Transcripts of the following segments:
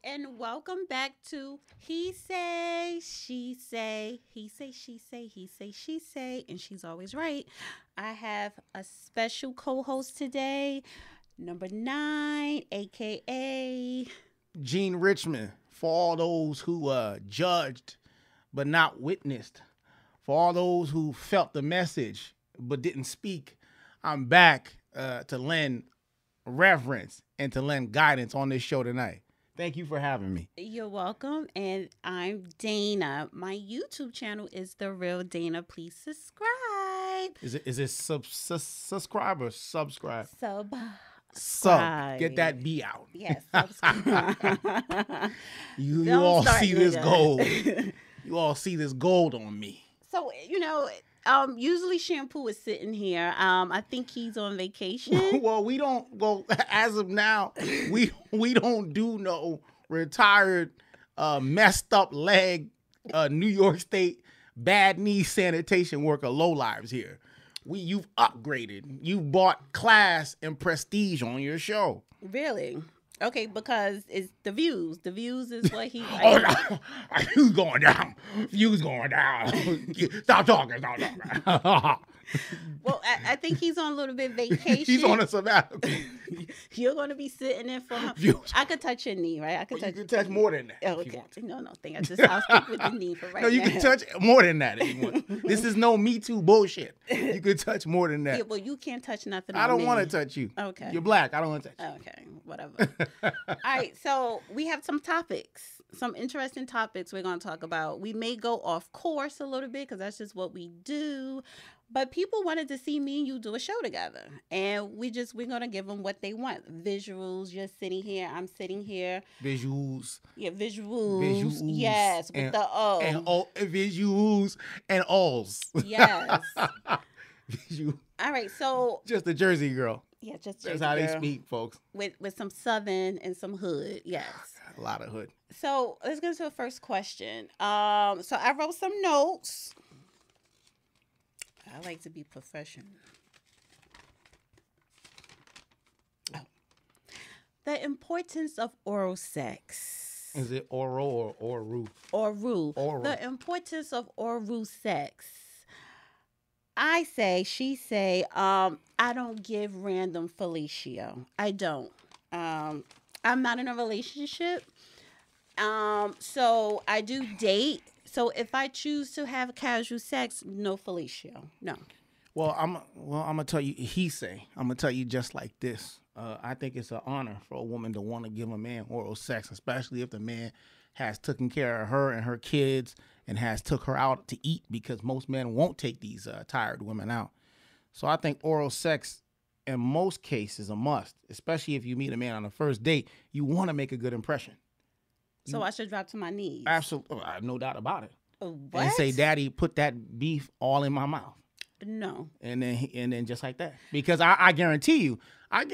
and welcome back to He Say, She Say, He Say, She Say, He Say, She Say, and she's always right. I have a special co-host today, number 9, aka Gene Richmond, for all those who judged but not witnessed, for all those who felt the message but didn't speak. I'm back to lend reverence and to lend guidance on this show tonight. Thank you for having me. You're welcome, and I'm Dana. My YouTube channel is The Real Dana. Please subscribe. Is it subscribe or subscribe? Sub. Get that B out. Yes, subscribe. You all see this gold. You all see this gold on me. So, usually Shampoo is sitting here. I think he's on vacation. Well, we don't. Well, as of now, we don't do no retired, messed up leg, New York State bad knee sanitation worker lowlives here. You've upgraded. You bought class and prestige on your show. Really? Okay, because it's the views. The views is what he. Oh, no. Views going down. Views going down. Stop talking. Stop talking. Well, I think he's on a little bit vacation. He's on a sabbatical. You're going to be sitting in for him. Views. I could touch your knee, right? I could touch. You can touch more than that. Oh, okay. No, think I just I'll stick with the knee for right now. No, you can touch more than that if you want. This is no Me Too bullshit. You can touch more than that. Yeah, well, you can't touch nothing. I don't want to touch you. Okay. You're black. I don't want to touch you. Okay, whatever. All right, so we have some topics, some interesting topics we're going to talk about. We may go off course a little bit because that's just what we do. But people wanted to see me and you do a show together. And we're going to give them what they want. Visuals, you're sitting here, I'm sitting here. Visuals. Yeah, visuals. Visuals. Yes, with the O. And visuals and alls. Yes. Visual. All right, so. Just a Jersey girl. Yeah, just That's Jersey how they girl. speak, folks. With some Southern and some hood, yes. A lot of hood. So let's get to the first question. So I wrote some notes. I like to be professional. Oh. The importance of oral sex. Is it oral or oral? Oral. Oral. The importance of oral sex. I say, she say, I don't give random fellatio. I don't. I'm not in a relationship. So I do date. So if I choose to have casual sex, no fellatio. No. Well, I'm gonna tell you. I'm gonna tell you just like this. I think it's an honor for a woman to want to give a man oral sex, especially if the man has taken care of her and her kids and has took her out to eat, because most men won't take these tired women out. So I think oral sex in most cases is a must, especially if you meet a man on the first date. You want to make a good impression. So I should drop to my knees. Absolutely. I have no doubt about it. What? And say, Daddy, put that beef all in my mouth. No. And then just like that. Because I guarantee you, I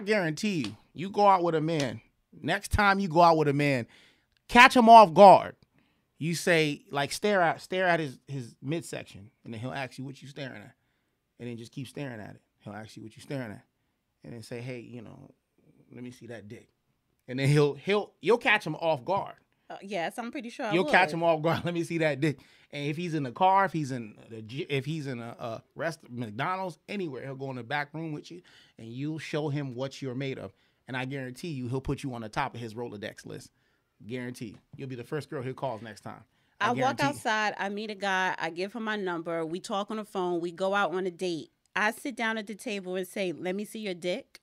guarantee you, you go out with a man, next time you go out with a man, catch him off guard. You say, like, stare at his midsection, and then he'll ask you what you staring at. And then just keep staring at it. He'll ask you what you staring at. And then say, hey, let me see that dick. And then you'll catch him off guard. Yes, I'm pretty sure You'll catch him off guard. Let me see that dick. And if he's in the car, if he's in a McDonald's, anywhere, he'll go in the back room with you, and you'll show him what you're made of. And I guarantee you, he'll put you on the top of his Rolodex list. Guarantee you. You'll be the first girl he calls next time. I walk outside, I meet a guy, I give him my number, we talk on the phone, we go out on a date. I sit down at the table and say, let me see your dick.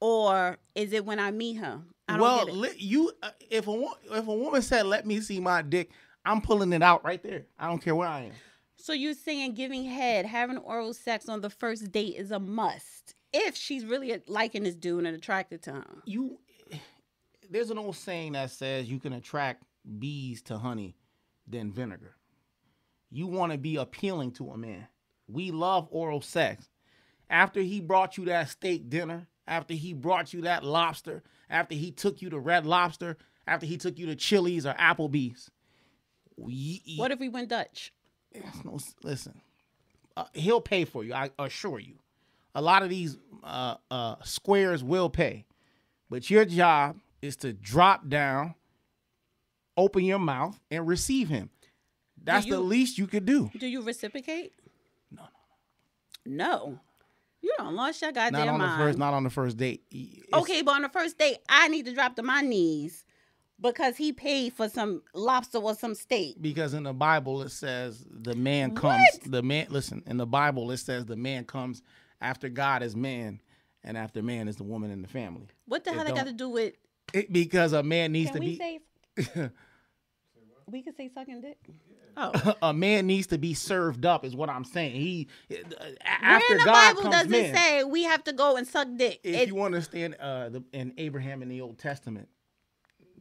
Or is it when I meet her? I don't get it. If a woman said, let me see my dick, I'm pulling it out right there. I don't care where I am. So you're saying giving head, having oral sex on the first date is a must if she's really liking this dude and attracted to him. There's an old saying that says you can attract bees to honey than vinegar. You want to be appealing to a man. We love oral sex. After he brought you that steak dinner, after he brought you that lobster, after he took you to Red Lobster, after he took you to Chili's or Applebee's. What if we went Dutch? Listen, he'll pay for you, I assure you. A lot of these squares will pay. But your job is to drop down, open your mouth, and receive him. That's the least you could do. Do you reciprocate? No. You don't lost your goddamn mind. Not on the first date. Okay, but on the first date, I need to drop to my knees because he paid for some lobster or some steak. Because in the Bible it says the man comes. Listen, in the Bible it says the man comes after God is man, and after man is the woman in the family. What the hell that got to do with? Because a man needs Can to we be. Say, we can say sucking dick. Oh. A man needs to be served up, is what I'm saying. After in the God Bible comes does man. It say we have to go and suck dick? If you understand in Abraham in the Old Testament.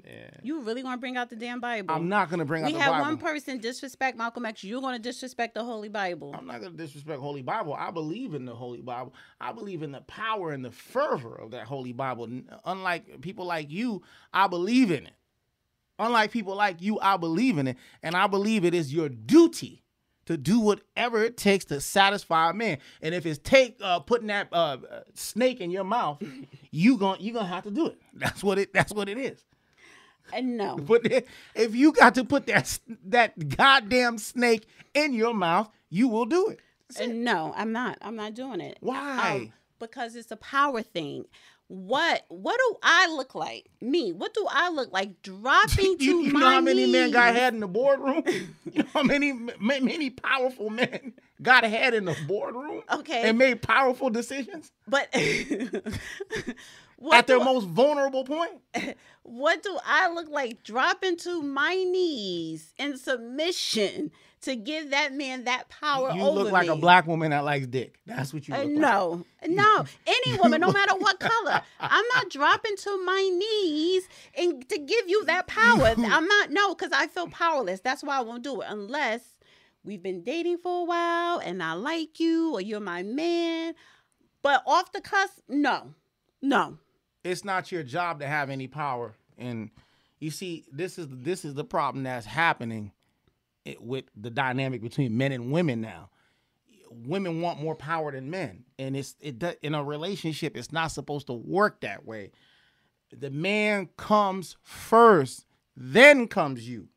Yeah. You really want to bring out the damn Bible? I'm not going to bring out the Bible. We had one person disrespect Malcolm X. You're going to disrespect the Holy Bible. I'm not going to disrespect Holy Bible. I believe in the Holy Bible. I believe in the power and the fervor of that Holy Bible. Unlike people like you, I believe in it. Unlike people like you, I believe in it. And I believe it is your duty to do whatever it takes to satisfy a man. And if it's putting that snake in your mouth, you're gonna have to do it. That's what it is. And no. But if you got to put that goddamn snake in your mouth, you will do it. And no, I'm not. I'm not doing it. Why? Because it's a power thing. What do I look like? Me. What do I look like? Dropping to you my know how many knees. men got head in the boardroom? You know how many powerful men got head in the boardroom? Okay. And made powerful decisions? But at their most vulnerable point? What do I look like? Dropping to my knees in submission to give that man that power over me. You look like a black woman that likes dick. That's what you look like. No. Any woman, no matter what color. I'm not dropping to my knees and to give you that power. I'm not, because I feel powerless. That's why I won't do it unless we've been dating for a while and I like you or you're my man. But off the cusp, no. It's not your job to have any power. And you see, this is the problem that's happening with the dynamic between men and women now. Women want more power than men, and in a relationship, it's not supposed to work that way. The man comes first, then comes you.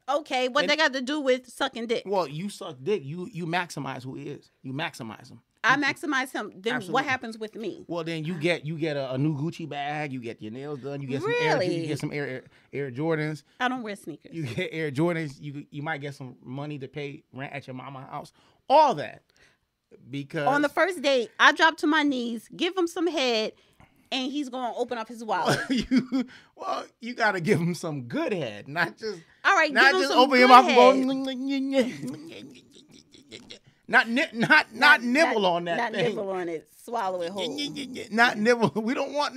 Okay, what they got to do with sucking dick? Well, you suck dick. You maximize who he is. You maximize him. I maximize him. Then Absolutely. What happens with me? Well, then you get a new Gucci bag. You get your nails done. You get some Air Jordans. I don't wear sneakers. You get Air Jordans. You might get some money to pay rent at your mama's house. All that because on the first date, I drop to my knees, give him some head, and he's gonna open up his wallet. You got to give him some good head, not just all right. Not give just him open your mouth and go. Not nibble on that. Not thing. nibble on it. Swallow it whole. Not nibble. We don't want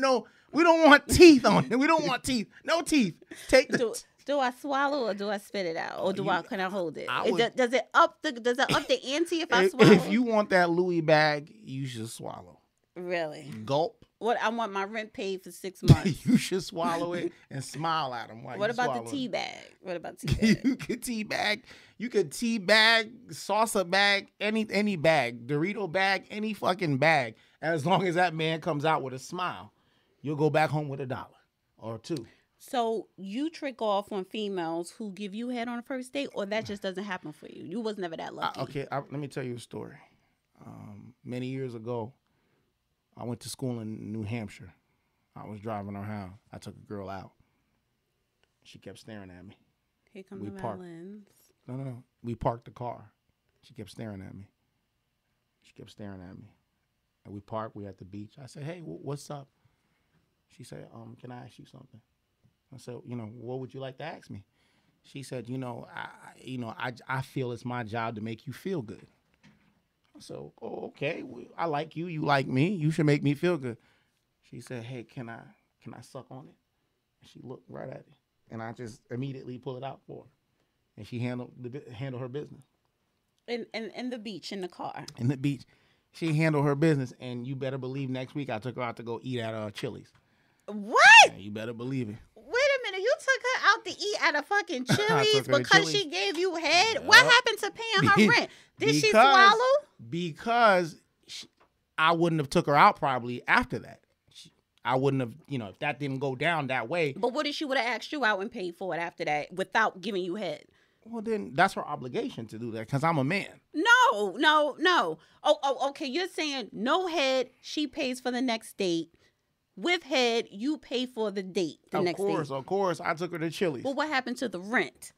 teeth on it. We don't want teeth. No teeth. Take the. Do I swallow or do I spit it out, or can I hold it? Does it up the ante if I swallow? If you want that Louis bag, you should swallow. Really? Gulp. What I want my rent paid for 6 months. You should swallow it and smile at him. What about the tea bag? What about tea bag? You could tea bag, salsa bag, any bag, Dorito bag, any fucking bag. As long as that man comes out with a smile, you'll go back home with $1 or $2. So you trick off on females who give you head on a first date, or that just doesn't happen for you? You was never that lucky. Let me tell you a story. Many years ago, I went to school in New Hampshire. I was driving around. I took a girl out. She kept staring at me. Here come the violins. No. We parked the car. She kept staring at me. And we parked. We at the beach. I said, "Hey, what's up?" She said, "Can I ask you something?" I said, "What would you like to ask me?" She said, I feel it's my job to make you feel good. So, okay, I like you. You like me. You should make me feel good. She said, "Hey, can I suck on it?" And she looked right at it, and I just immediately pulled it out for her, and she handled her business. In the beach, in the car. In the beach, she handled her business, and you better believe next week I took her out to go eat at Chili's. What? Yeah, you better believe it. Wait a minute, you took her out to eat at a fucking Chili's because she gave you head? Yep. What happened to paying her rent? Did she swallow? Because I wouldn't have took her out probably after that. I wouldn't have, if that didn't go down that way. But what if she would have asked you out and paid for it after that without giving you head? Well, then that's her obligation to do that because I'm a man. No. Oh, okay. You're saying no head, she pays for the next date. With head, you pay for the date, the next date. Of course. I took her to Chili's. Well, what happened to the rent?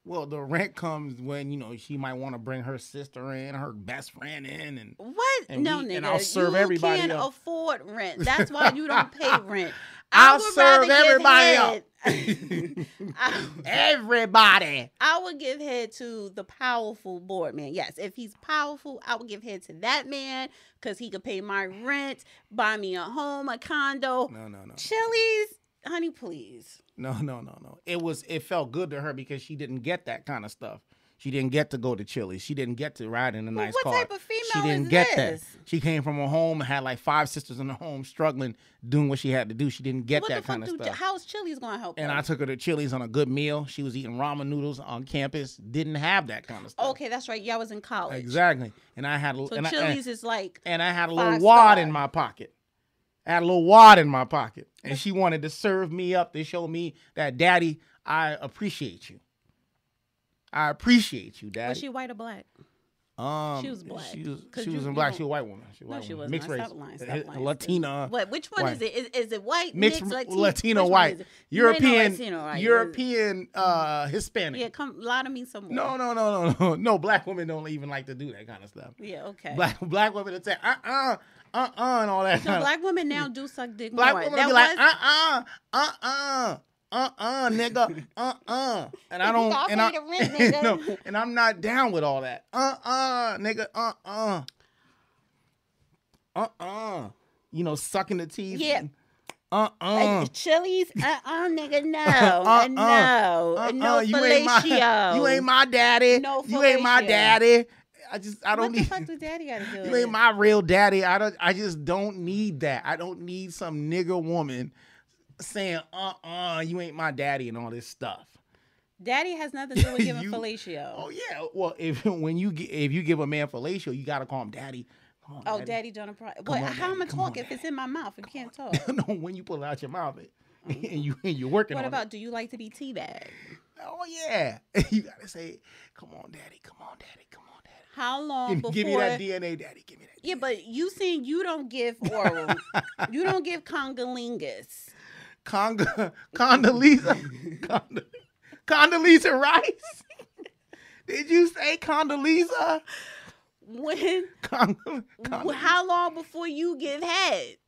Well, the rent comes when, she might want to bring her sister in, her best friend in. And what? Nigga. And I'll serve everybody You can't else. afford rent. That's why you don't pay rent. I'll serve everybody else. Everybody. I would give head to the powerful board man. Yes, if he's powerful, I would give head to that man because he could pay my rent, buy me a home, a condo. No. Chili's, honey, please. No. It felt good to her because she didn't get that kind of stuff. She didn't get to go to Chili's. She didn't get to ride in a nice car. What type of female She didn't is get this? that. She came from a home and had like 5 sisters in the home struggling, doing what she had to do. She didn't get that kind of stuff. How's Chili's going to help And her? I took her to Chili's on a good meal. She was eating ramen noodles on campus. Didn't have that kind of stuff. Okay, that's right. Y'all was in college. Exactly. And I had Chili's is like and I had a little wad in my pocket. And she wanted to serve me up to show me that, Daddy, I appreciate you. I appreciate you, Daddy. Was she white or black? She was black. She was black. She was a white woman. She wasn't. Mixed race. Stop lying. Latina. What? Which one white. is it? Is it white? Mixed Latino? Latino white. European. Latino, right? European. Hispanic. Yeah, lie to me some more. No. No, black women don't even like to do that kind of stuff. Yeah, okay. Black women that say and all that. So black women now do suck dick black more. Women be like nigga, and I don't, and I'm not down with all that, nigga, sucking the teeth. Yeah. And, Chili's, nigga, no, no fellatio. You ain't my daddy. No fellatio. You ain't my daddy. I don't what need. What the fuck does daddy got to do? You ain't my real daddy. I just don't need that. I don't need some nigga woman saying you ain't my daddy and all this stuff. Daddy has nothing to do with giving fellatio. Oh yeah. Well, if you give a man fellatio, you gotta call him daddy. Daddy done a problem. How am I talk if it's in my mouth? If you can't talk. No, when you pull it out your mouth and you're working. What on about? it. Do you like to be teabagged? Oh yeah. You gotta say, come on, daddy. Come on, daddy. Come on, daddy. How long before? Give me that DNA, daddy. Give me that. Yeah, but you saying you don't give oral. You don't give congolingus. Condoleezza Rice? Did you say Condoleezza? When? How long before you give head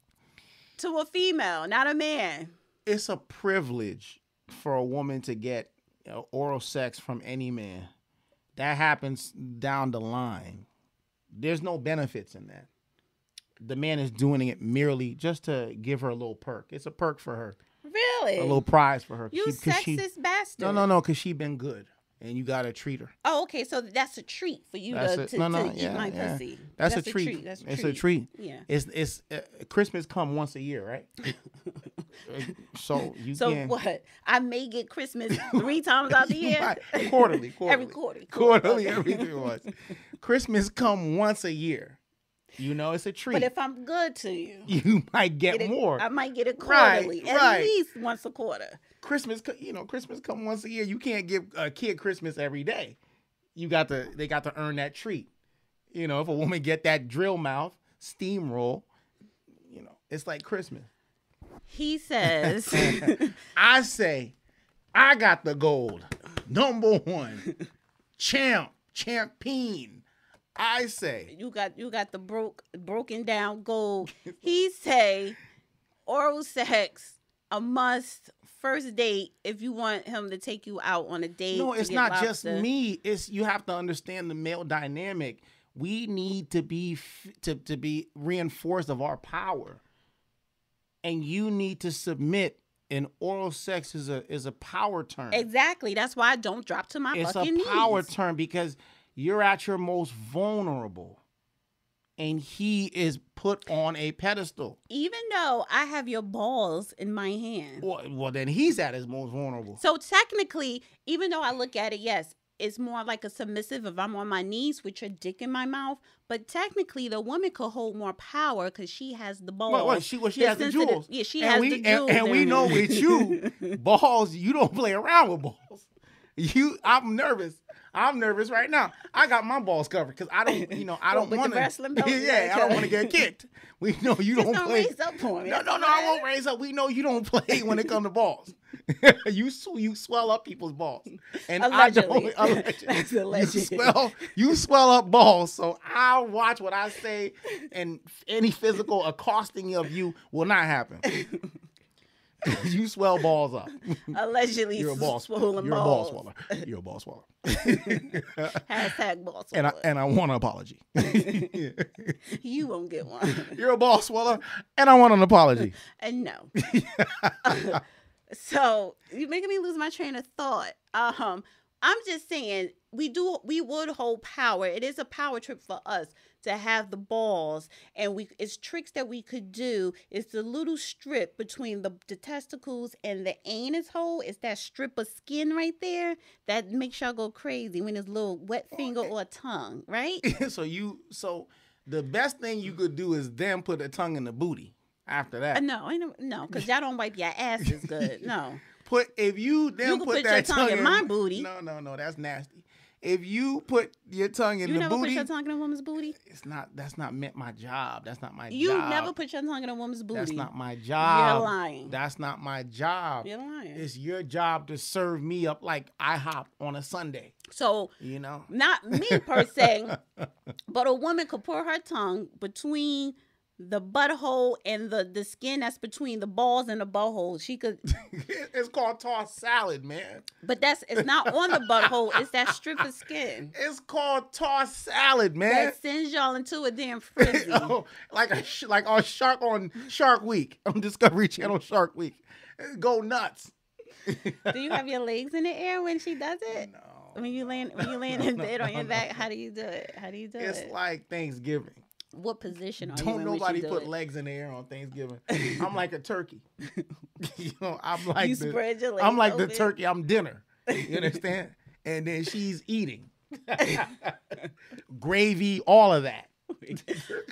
to a female, not a man? It's a privilege for a woman to get oral sex from any man. That happens down the line. There's no benefits in that. The man is doing it merely just to give her a little perk. It's a perk for her. Really? A little prize for her. You sexist bastard. No, because she been good. And you got to treat her. Oh, okay. So that's a treat for you to eat my pussy. That's a treat. It's a treat. Yeah. It's Christmas come once a year, right? So what? I may get Christmas 3 times out the year? Quarterly. Every quarter. Quarterly, every 3 months. Christmas come once a year. It's a treat. But if I'm good to you, you might get more. I might get it quarterly, right. At least once a quarter. Christmas come once a year. You can't give a kid Christmas every day. They got to earn that treat. If a woman get that drill mouth, steamroll, it's like Christmas. He says, I say, I got the gold. Number 1. Champion. I say you got the broken down gold. He say oral sex a must first date if you want him to take you out on a date. No, it's not just me. It's you have to understand the male dynamic. We need to be to be reinforced of our power, and you need to submit. And oral sex is a power term. Exactly. That's why I don't drop to my fucking knees. It's a power term because you're at your most vulnerable, and he is put on a pedestal. Even though I have your balls in my hand. Well, then he's at his most vulnerable. So technically, even though I look at it, yes, it's more like a submissive if I'm on my knees with your dick in my mouth. But technically, the woman could hold more power because she has the balls. Well, she has the jewels. Yeah, she has the jewels. And we know with you, balls, you don't play around with balls. I'm nervous. I'm nervous right now. I got my balls covered because I don't, I don't want to. Yeah, I don't want to get kicked. We know you don't play. Raise up for me. No, I won't raise up. We know you don't play when it comes to balls. you swell up people's balls, and allegedly. I don't. That's alleged. You swell up balls. So I'll watch what I say, and any physical accosting of you will not happen. You swell balls up. Allegedly, you're a ball swollen You're balls. a ball swaller. You're a ball swaller. Hashtag ball swaller. And I want an apology. You won't get one. You're a ball swaller, and I want an apology. And no. So you're making me lose my train of thought. I'm just saying we would hold power. It is a power trip for us to have the balls, and it's tricks that we could do. It's the little strip between the testicles and the anus hole. It's that strip of skin right there that makes y'all go crazy when there's a little wet finger or a tongue, right? So the best thing you could do is then put a tongue in the booty after that. No, because y'all don't wipe your asses good. No. If you then put that your tongue in my booty. No, that's nasty. If you put your tongue in the booty, you never put your tongue in a woman's booty. That's not meant my job. That's not my job. You never put your tongue in a woman's booty. That's not my job. You're lying. That's not my job. You're lying. It's your job to serve me up like IHOP on a Sunday. So not me per se, but a woman could put her tongue between the butthole and the skin that's between the balls and the butthole. She could. It's called tossed salad, man. But it's not on the butthole. It's that strip of skin. It's called tossed salad, man. That sends y'all into a damn frenzy. like on Shark Week on Discovery Channel Shark Week. Go nuts. Do you have your legs in the air when she does it? No. When you laying in bed on your back, how do you do it? It's like Thanksgiving. What position are you in? Don't nobody put legs in the air on Thanksgiving. I'm like a turkey. I'm like spread your legs I'm like open. the turkey. I'm dinner. You understand? And then she's eating. Gravy, all of that.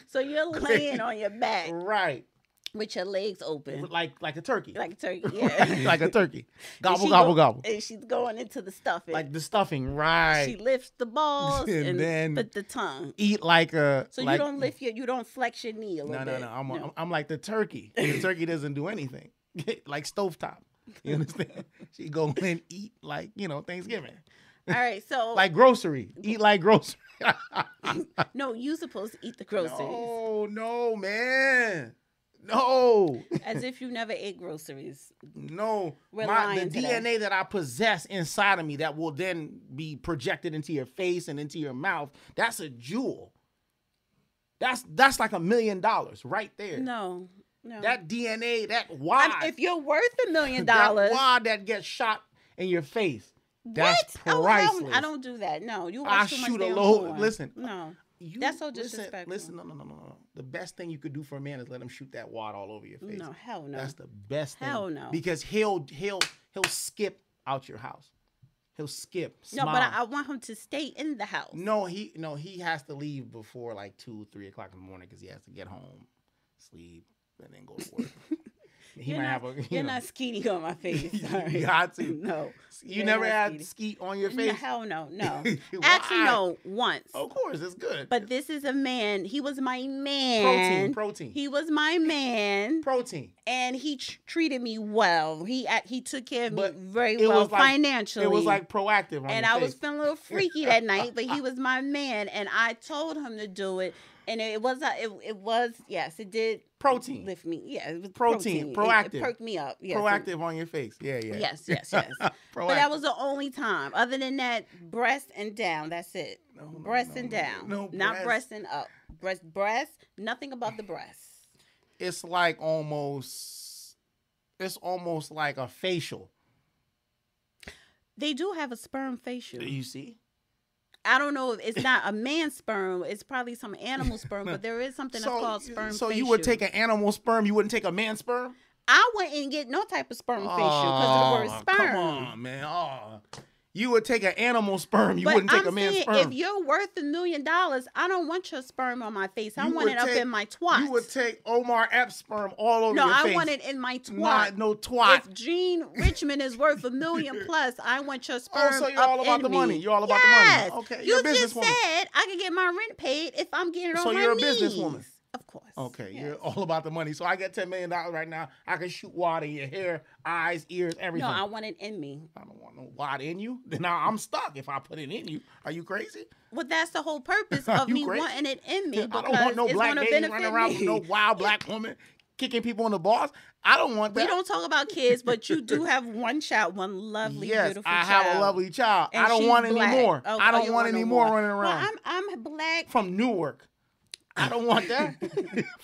So you're laying on your back. Right. With your legs open. Like a turkey. Like a turkey, yeah. Like a turkey. Gobble, gobble. And she's going into the stuffing. Like the stuffing, right. She lifts the balls and then put the tongue. Eat like a... So you don't you don't flex your knee a little bit. No. I'm like the turkey. The turkey doesn't do anything. Like stovetop. You understand? She go and eat like, Thanksgiving. All right, so... Like grocery. Eat like grocery. No, you supposed to eat the groceries. No, man. No. As if you never ate groceries. No. The DNA that I possess inside of me that will then be projected into your face and into your mouth, that's a jewel. That's like $1 million right there. No. That DNA, that wad. If you're worth $1 million. That wad that gets shot in your face. That's priceless. I don't do that. No. You watch too much shoot a damn load. porn. No. That's so disrespectful. Listen, no. The best thing you could do for a man is let him shoot that wad all over your face. No, hell no. That's the best thing. Hell no. Because he'll skip out your house. He'll skip. Smile. No, but I want him to stay in the house. No, he has to leave before like 2, 3 o'clock in the morning because he has to get home, sleep, and then go to work. You're not skeeting on my face. Sorry. You got to. No. You never had skeet on your face? Hell no. Actually, no, once. Of course, it's good. But this is a man. He was my man. Protein. He was my man. Protein. And he treated me well. He took care of me very well was financially. It was like proactive on and I was feeling a little freaky that night, but he was my man. And I told him to do it. And it was yes, it did. Protein. Lift me. Yeah, it was protein. Proactive. It perked me up. Yes, proactive on your face. Yeah. Yes. But that was the only time. Other than that, breast and down. That's it. Breast and down. No, not breast and up. Breast. Nothing about the breast. It's almost like a facial. They do have a sperm facial. You see? I don't know if it's not a man's sperm. It's probably some animal sperm, but there is something that's called sperm facial. So you would take an animal sperm, you wouldn't take a man's sperm? I wouldn't get no type of sperm facial because of the word sperm. Come on, man. You would take an animal sperm. You But wouldn't take I'm a man's saying, sperm. if you're worth $1 million, I don't want your sperm on my face. I want it up in my twat. You would take Omar Epps' sperm all over your face. No, I want it in my twat. Not no twat. If Gene Richmond is worth $1 million plus, I want your sperm. Oh, so you're all about the money. You're all about yes. the money. Okay, you you're a businesswoman. just said I can get my rent paid if I'm getting it on my knees. So you're a businesswoman. Of course. Okay, yes. You're all about the money. So I get $10 million right now. I can shoot water in your hair, eyes, ears, everything. No, I want it in me. I don't want no water in you. Then I'm stuck if I put it in you. Are you crazy? Well, that's the whole purpose of me crazy? wanting it in me. I Because don't want no it's black gonna baby running around with no wild black woman kicking people in the balls. I don't want that. We don't talk about kids, but you do have one child, one lovely, beautiful child. Yes, I have a lovely child. And I don't she's want any black. more. Oh, I don't you want any more running around. Well, I'm black. From Newark. I don't want that.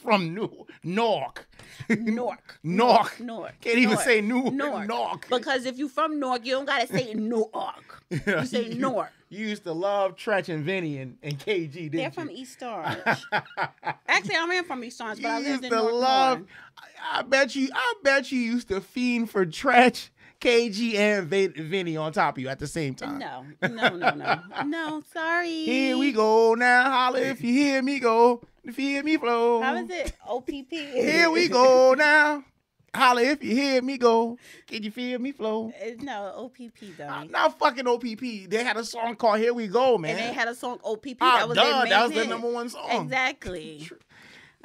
From Newark. Newark. Can't even say Newark. Because if you from Newark, you don't gotta say Newark. You say Newark. You used to love Tretch and Vinny and KG, didn't They're you? from East Orange. Actually, I am from East Orange, but I lived in North love. I bet you used to fiend for Tretch, KG, and Vinny on top of you at the same time. No. No, sorry. Here we go now. Holla if you hear me go. If you hear me flow. How is it? OPP. Here we go now. Holla if you hear me go. Can you feel me flow? No, OPP, though. Not fucking OPP. They had a song called Here We Go, man. And they had a song OPP. That was their main that was hit. the number one song. Exactly.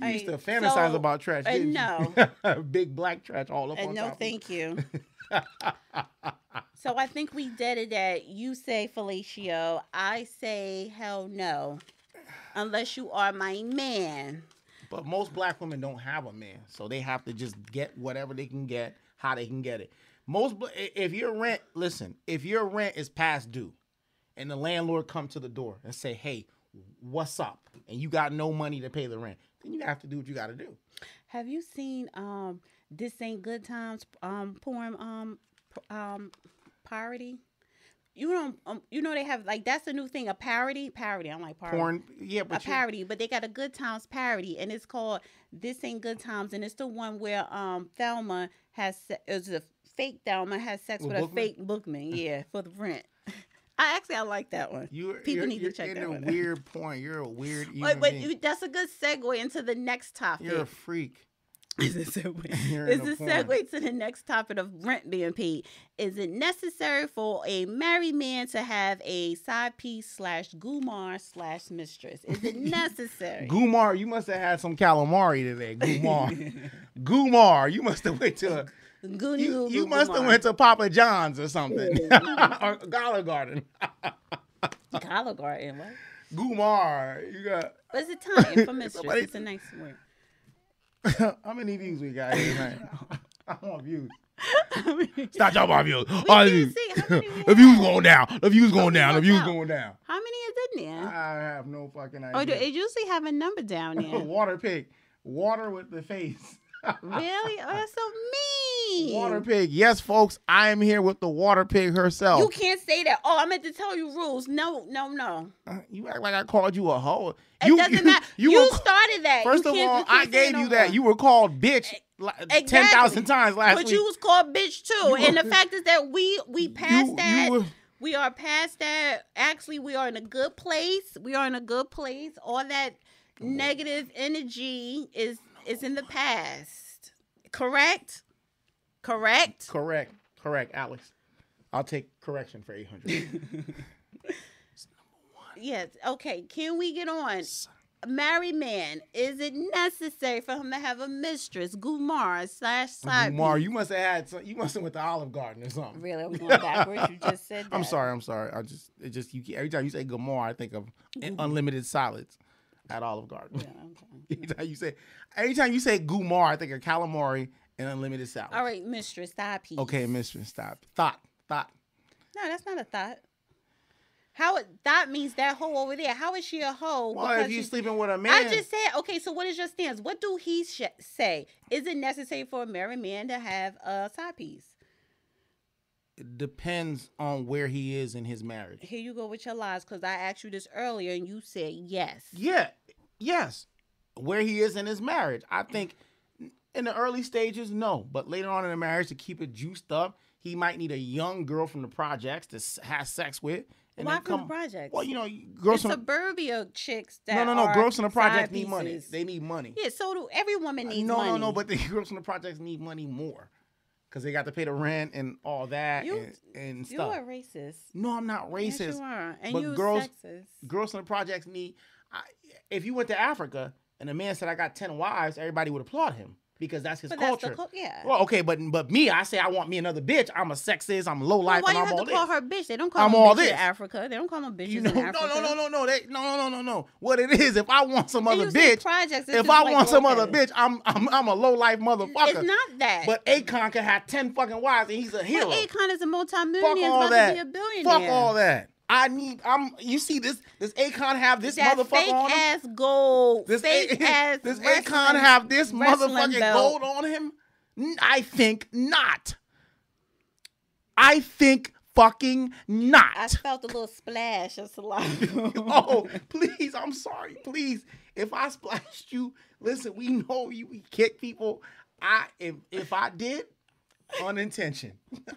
You used to fantasize about trash, didn't no. you? Big black trash all up on No, top. thank you. So I think we did it that you say fellatio, I say hell no. Unless you are my man. But most black women don't have a man, so they have to just get whatever they can get, how they can get it. If your rent is past due, and the landlord come to the door and say, "Hey, what's up?" and you got no money to pay the rent, then you have to do what you got to do. Have you seen This Ain't Good Times porn parody? You know they have, like, that's the new thing, a parody. I don't like parody. Porn, yeah, but parody, but they got a Good Times parody, and it's called This Ain't Good Times, and it's the one where Thelma it's a fake Thelma has sex with a fake bookman, yeah, for the rent. I like that one. People need to check that one. You're a weird point. You're a weird. But that's a good segue into the next topic. You're a freak. Is it segue to the next topic of rent being paid? Is it necessary for a married man to have a side piece / gumar / mistress? Is it necessary? Gumar, you must have had some calamari today. Gumar, you must have went to. You must have went to Papa John's or something. Or Olive Garden. Olive Garden, what? Gumar, you got. What's the time for mistress? It's a nice word. How many views we got here, man? I want views. Stop talking about views. The views going down. The views going down. How many is in there? I have no fucking idea. Oh, it usually have a number down there. Water pig. Water with the face. Really? Oh, that's so mean. Water pig. Yes, folks, I am here with the water pig herself. You can't say that. Oh, I meant to tell you rules. No. You act like I called you a hoe. It doesn't matter. You started that. First of all, I gave you that. You were called bitch 10,000 times last week. But you was called bitch too. And the fact is that we passed that. We are past that. Actually, we are in a good place. All that negative energy is in the past. Correct, Alex. I'll take correction for 800. Yes. Okay. Can we get on? Married man, is it necessary for him to have a mistress, Gumar / side Gumar, you must have went to Olive Garden or something. Really, I'm going backwards. You just said that. I'm sorry. Every time you say Gumar, I think of unlimited salads at Olive Garden. Yeah, okay. Every time you say Gumar, I think of calamari and unlimited salad. All right, mistress, thigh piece. Okay, mistress, stop. Thought. No, that's not a thought. That means that hoe over there. How is she a hoe? Well, if you're sleeping with a man. I just said, okay, so what is your stance? What do he say? Is it necessary for a married man to have a side piece? It depends on where he is in his marriage. Here you go with your lies, because I asked you this earlier and you said yes. Yeah, yes. Where he is in his marriage. I think in the early stages, no. But later on in the marriage, to keep it juiced up, He might need a young girl from the projects to have sex with. And Why then from the projects? Well, you know, girls it's from suburbia chicks that no. Girls from the projects need money. They need money. Yeah, so do every woman needs money. No. But the girls from the projects need money more because they got to pay the rent and all that and stuff. You're a racist. No, I'm not racist. Yes, you are. And but you're sexist. Girls from the projects need. If you went to Africa and a man said I got 10 wives, everybody would applaud him. Because that's his culture. Yeah. Well, okay, but me, I say I want me another bitch. I'm a sexist. I'm low life. Why and you I'm have all to call this. her bitch? They don't call them bitches in Africa. They don't call them bitches in Africa. No. What it is? If I want some other bitch, projects, if I want some other bitch, I'm a low life motherfucker. It's not that. But Akon can have 10 fucking wives and he's a hero. But Akon is a multi-millionaire. Fuck all about that. to be a billionaire. Fuck all that. You see this? Does Akon have this that motherfucker fake on him? Ass gold. Does Akon have this motherfucking gold on him? I think not. I think fucking not. I felt a little splash of saliva. Oh, please, I'm sorry. Please, if I splashed you, listen, we know we kick people. If I did, unintention.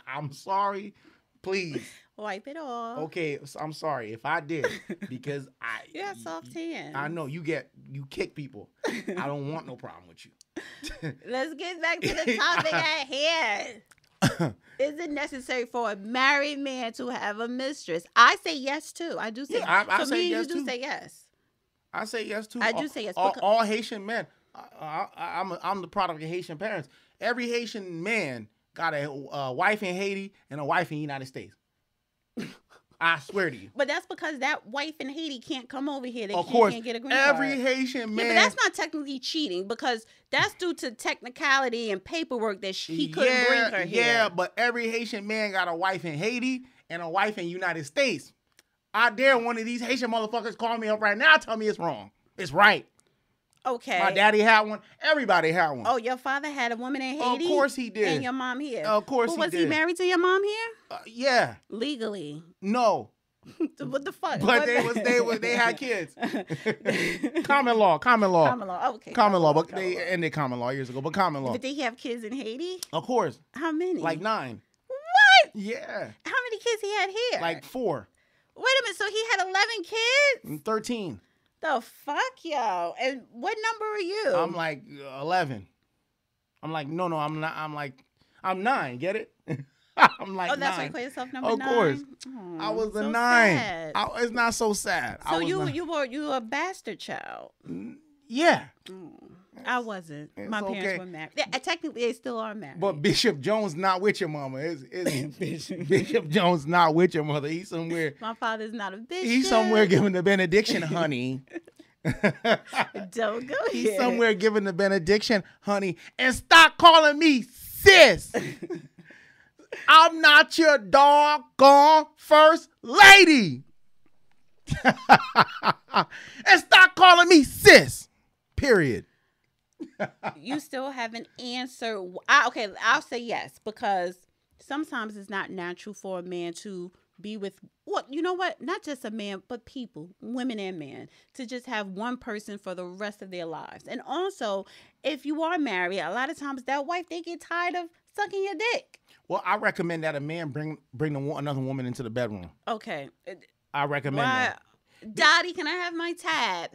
I'm sorry. Please. Wipe it off. Okay, so I'm sorry if I did because you have soft hands. I know you kick people. I don't want no problem with you. Let's get back to the topic at hand. Is it necessary for a married man to have a mistress? I say yes too. I do say. Yeah, I so say me yes and you do too. say yes. I say yes too. I do say yes. All Haitian men. I'm the product of Haitian parents. Every Haitian man got a wife in Haiti and a wife in the United States. I swear to you. But that's because that wife in Haiti can't come over here. Of course, can't get a green card. every Haitian man. Yeah, but that's not technically cheating because that's due to technicality and paperwork that he couldn't bring her here. Yeah, but every Haitian man got a wife in Haiti and a wife in the United States. I dare one of these Haitian motherfuckers call me up right now, tell me it's wrong. It's right. Okay. My daddy had one. Everybody had one. Oh, your father had a woman in Haiti? Of course he did. And your mom here? Of course he did. Was he married to your mom here? Yeah. Legally? No. What the fuck? But they had kids. Common law. Oh, okay. Common law, but they ended common law years ago. But common law. Did they have kids in Haiti? Of course. How many? Like 9. What? Yeah. How many kids he had here? Like 4. Wait a minute. So he had 11 kids? 13. The fuck, yo? And what number are you? I'm like 11. I'm like, no, I'm not. I'm 9. Get it? I'm like 9. Oh, that's why you call yourself number 9? Of course. Oh, I was a so 9. sad. It's not so sad. So you a bastard child? Yeah. I wasn't. My okay. parents were married. Yeah, technically, they still are married. But Bishop Jones not with your mama. Bishop Jones not with your mother. He's somewhere. My father's not a bishop. He's somewhere giving the benediction, honey. Don't go here. He's somewhere giving the benediction, honey. And stop calling me sis. I'm not your doggone first lady. And stop calling me sis. Period. You still haven't answered. Okay, I'll say yes because sometimes it's not natural for a man to be with you know what? Not just a man, but people, women and men, to just have one person for the rest of their lives. And also, if you are married, a lot of times that wife, they get tired of sucking your dick. Well, I recommend that a man bring another woman into the bedroom. Okay. I recommend that. Daddy, can I have my tab?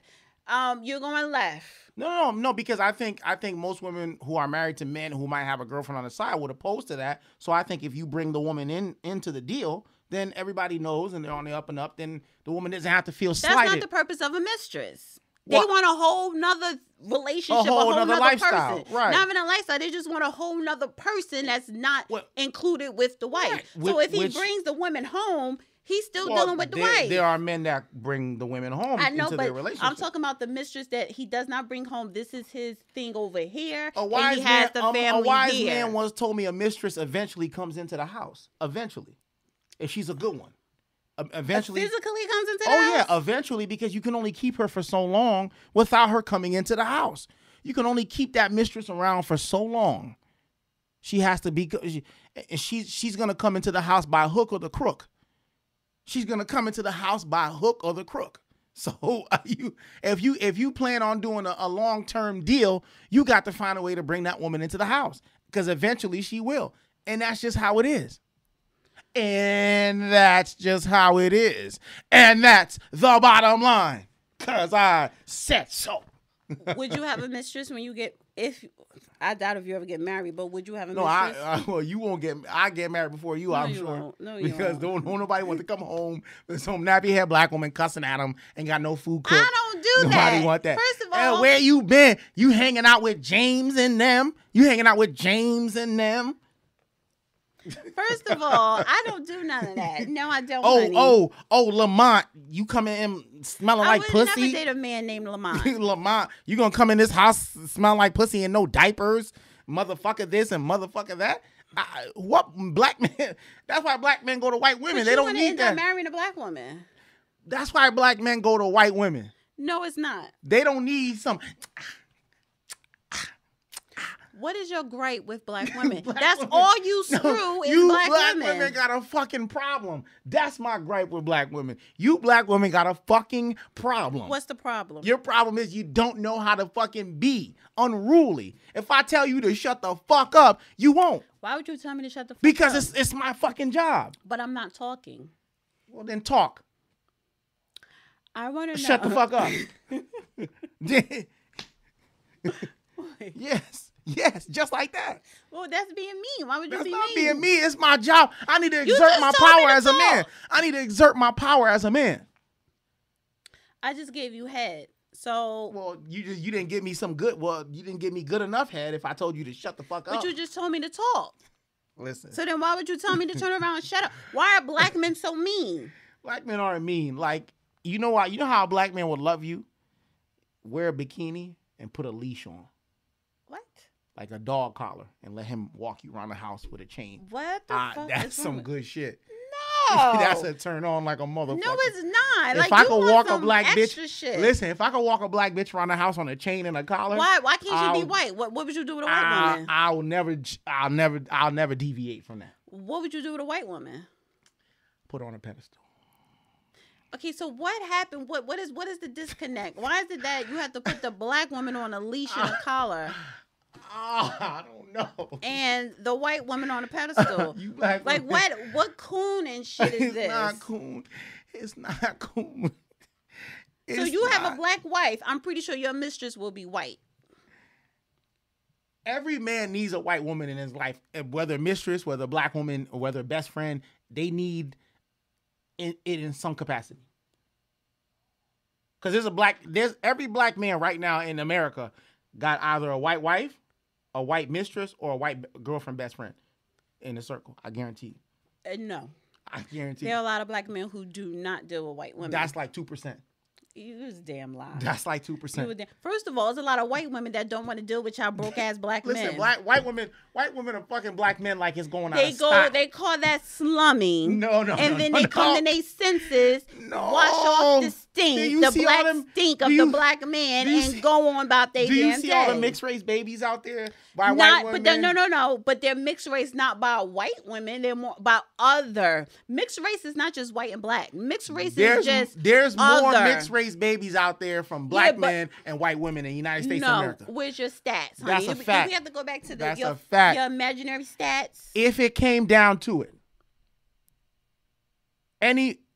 You're going left. No, because I think most women who are married to men who might have a girlfriend on the side would oppose to that. So I think if you bring the woman into the deal, then everybody knows and they're on the up and up, then the woman doesn't have to feel slighted. That's not the purpose of a mistress. They want a whole nother relationship, a whole nother lifestyle. person. Right. Not even a lifestyle. They just want a whole nother person that's not included with the wife. Right. So if he brings the woman home, he's still dealing with the wife. There are men that bring the women home into their relationship. I'm talking about the mistress that he does not bring home. This is his thing over here. A wise and he has the family a wise here. man once told me a mistress eventually comes into the house. Eventually. If she's a good one. Eventually. Physically comes into the house? Oh, yeah. Eventually, because you can only keep her for so long without her coming into the house. You can only keep that mistress around for so long. She has to be... She's going to come into the house by hook or the crook. She's going to come into the house by hook or the crook. So if you plan on doing a long-term deal, you got to find a way to bring that woman into the house because eventually she will. And that's just how it is. And that's just how it is. And that's the bottom line. Because I said so. Would you have a mistress when you get, I doubt if you ever get married, but would you have a mistress? Well, you won't get, I get married before you, I'm sure. Won't. No, you because won't. don't nobody want to come home with some nappy head black woman cussing at them, ain't got no food cooked. I don't do that. Nobody want that. First of all. Where you been? You hanging out with James and them? You hanging out with James and them? First of all, I don't do none of that. No, I don't. Oh, Lamont, you coming in smelling like pussy? I would never date a man named Lamont. Lamont, you gonna come in this house smelling like pussy and no diapers? Motherfucker this and motherfucker that? What black men? That's why black men go to white women. But they don't need end that. up marrying a black woman. That's why black men go to white women. No, it's not. They don't need some. What is your gripe with black women? That's women. All you screw is black women. Black women got a fucking problem. That's my gripe with black women. You black women got a fucking problem. What's the problem? Your problem is you don't know how to fucking be unruly. If I tell you to shut the fuck up, you won't. Why would you tell me to shut the fuck up? Because it's my fucking job. But I'm not talking. Well, then talk. I want to know. Shut the fuck up. Yes, just like that. Well, that's being mean. Why would you that's be not mean? Being mean. It's my job. I need to exert my power as a man. I need to exert my power as a man. I just gave you head. So well, you didn't give me some good. Well, you didn't give me good enough head if I told you to shut the fuck up. But you just told me to talk. Listen. So then why would you tell me to turn around and shut up? Why are black men so mean? Black men aren't mean. Like, you know what? You know how a black man would love you? Wear a bikini and put a leash on. What? Like a dog collar, and let him walk you around the house with a chain. What the fuck? That's some good shit. No. That's a turn on like a motherfucker. No, it's not. If I could walk a black bitch, listen. If I could walk a black bitch around the house on a chain and a collar, why can't you be white? What would you do with a white woman? I'll never deviate from that. What would you do with a white woman? Put her on a pedestal. Okay, so what happened? What is the disconnect? Why is it that you have to put the black woman on a leash and a collar? I don't know. And the white woman on a pedestal. You black like woman. what coon and shit is this? It's not coon. It's not coon. So you have a black wife. I'm pretty sure your mistress will be white. Every man needs a white woman in his life, whether mistress, whether black woman, or whether best friend. They need it in some capacity. Because there's every black man right now in America got either a white wife, a white mistress, or a white girlfriend best friend in the circle. I guarantee you. No. I guarantee there are a lot of black men who do not deal with white women. That's like 2%. You was damn lie. That's like 2%. First of all, there's a lot of white women that don't want to deal with y'all broke ass black men. Listen, white women are fucking black men like it's going out of style. They call that slumming. No. And then they come to their senses, wash off the stink, the black stink of the black man, and go on about their damn day. Do you see all the mixed race babies out there by white women? But no. But they're mixed race not by white women. They're more by other. Mixed race is not just white and black. Mixed race is just there's other. More mixed race babies out there from black men and white women in the United States of America. Where's your stats, honey? That's a fact. We have to go back to your imaginary stats. If it came down to it,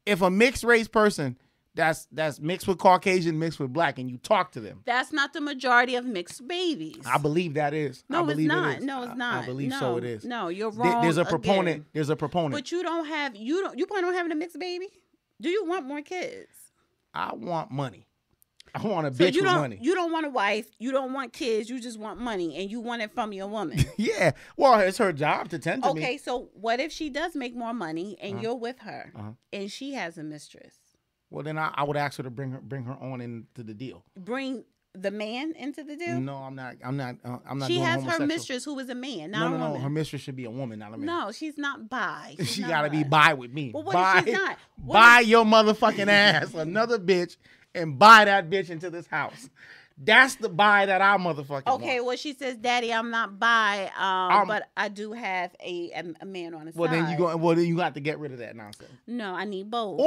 if a mixed race person that's mixed with Caucasian, mixed with black, and you talk to them, that's not the majority of mixed babies. I believe that is. No, it's not. No, it's not. I believe so. It is. No, you're wrong. There's a proponent. Again. There's a proponent. But you plan on having a mixed baby? Do you want more kids? I want money. I want a bitch with money. You don't want a wife. You don't want kids. You just want money, and you want it from your woman. Yeah. Well, it's her job to tend to me. Okay, so what if she does make more money, and you're with her, and she has a mistress? Well, then I would ask her to bring her on into the deal. Bring the man into the deal? No, I'm not. She has her mistress who is a man, not a woman. No. Her mistress should be a woman, not a man. No, she's not bi. She gotta be bi with me. But what if she's not? Buy your motherfucking ass another bitch and buy that bitch into this house. That's the buy that I motherfucking want. Well, she says, "Daddy, I'm not bi, but I do have a man on the side." Then you got to get rid of that nonsense. No, I need both.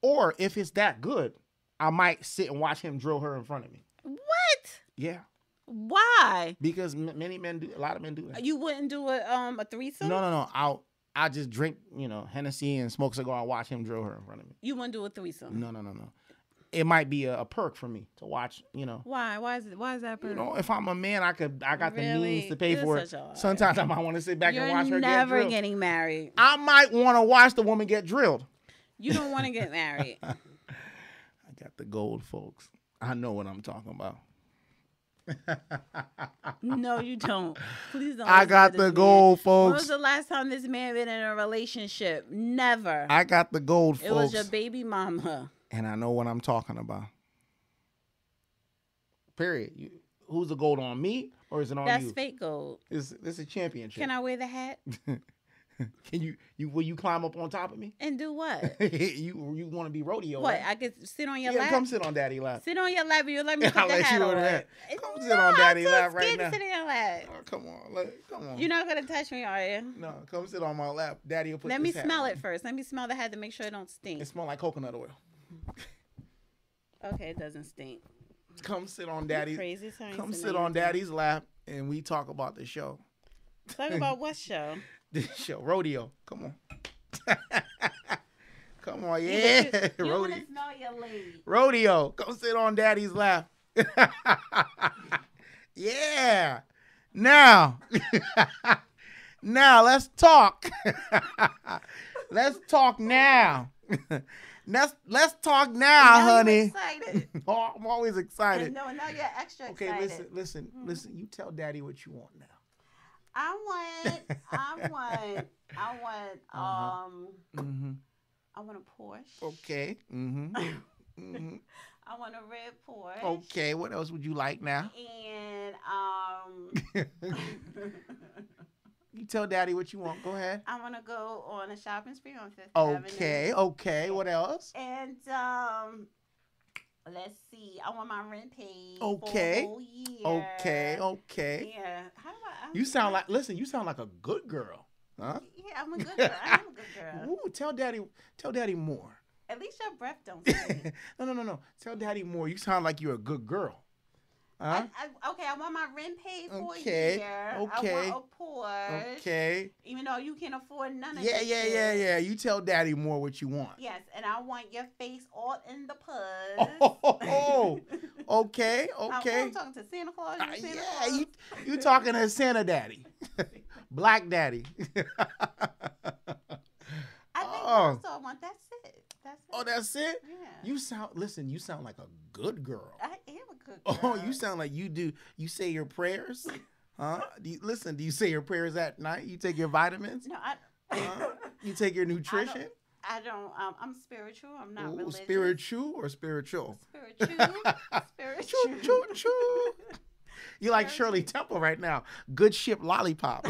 Or if it's that good, I might sit and watch him drill her in front of me. What? Yeah. Why? Because many men do. A lot of men do that. You wouldn't do a threesome? No. I just drink, Hennessy and smoke cigar and watch him drill her in front of me. You want to do a threesome? No. It might be a perk for me to watch, Why? Why is that a perk? If I'm a man, I got the Really? means to pay for it. Such a- Sometimes I might want to sit back You're and watch her get never drilled. getting married. I might want to watch the woman get drilled. You don't want to get married. I got the gold, folks. I know what I'm talking about. No, you don't. Please don't. I listen got to the this gold, man. When folks. was the last time this man been in a relationship? Never. I got the gold, folks. It was your baby mama. And I know what I'm talking about. Period. Who's the gold on me or is it on you? That's fake gold. This is a championship. Can I wear the hat? Can will you climb up on top of me? And do what? you want to be rodeo? What? Right? I could sit on your Yeah, lap? come sit on daddy lap. Sit on your lap and you let me put I'll the let hat you on. on that. Come No, sit on daddy I'm lap too right scared now. to sit in your lap. Oh, come on. You're not going to touch me, are you? No, come sit on my lap. Daddy will put Let me this hat smell on. it first. Let me smell the hat to make sure it don't stink. It smells like coconut oil. Okay, it doesn't stink. Come sit on daddy. Crazy times. Come sit on daddy's lap and we talk about the show. Talk about what show? This show, rodeo. Come on. Come on, Yeah, yeah. you Rodeo. want to smell your lady. Rodeo. Come sit on daddy's lap. Yeah. Now. Now let's talk. Let's talk now. Let's talk now, honey. Excited. Oh, I'm always excited. No, now you're extra Okay, excited. listen. You tell daddy what you want now. I want Mm-hmm. I want a Porsche. Okay. Mm-hmm. Mm-hmm. I want a red Porsche. Okay. What else would you like now? And You tell daddy what you want. Go ahead. I want to go on a shopping spree on Fifth Avenue. Okay. What else? And let's see. I want my rent paid for Okay. a whole year. Okay. Yeah. How do I? You sound like a good girl. Huh? Yeah, I'm a good girl. I am a good girl. Ooh, tell daddy more. At least your breath don't stink. No. Tell daddy more. You sound like you're a good girl. Huh? I want my rent paid for Okay, a year. okay, I want a Porsche. Okay. Even though you can't afford none of Yeah. this. You tell daddy more what you want. Yes, and I want your face all in the pud. Oh, okay. I'm talking to Santa Claus. Santa Claus? Yeah, you talking to Santa daddy. Black daddy. I think also I want that's it. Oh, that's it? Yeah. You sound like a good girl. I am a good girl. Oh, you sound like you say your prayers? Huh? Do you say your prayers at night? You take your vitamins? No, You take your nutrition? I don't. I'm spiritual. I'm not religious. Spiritual or spiritual? Spiritual. Choo. You like Shirley Temple right now. Good ship lollipop.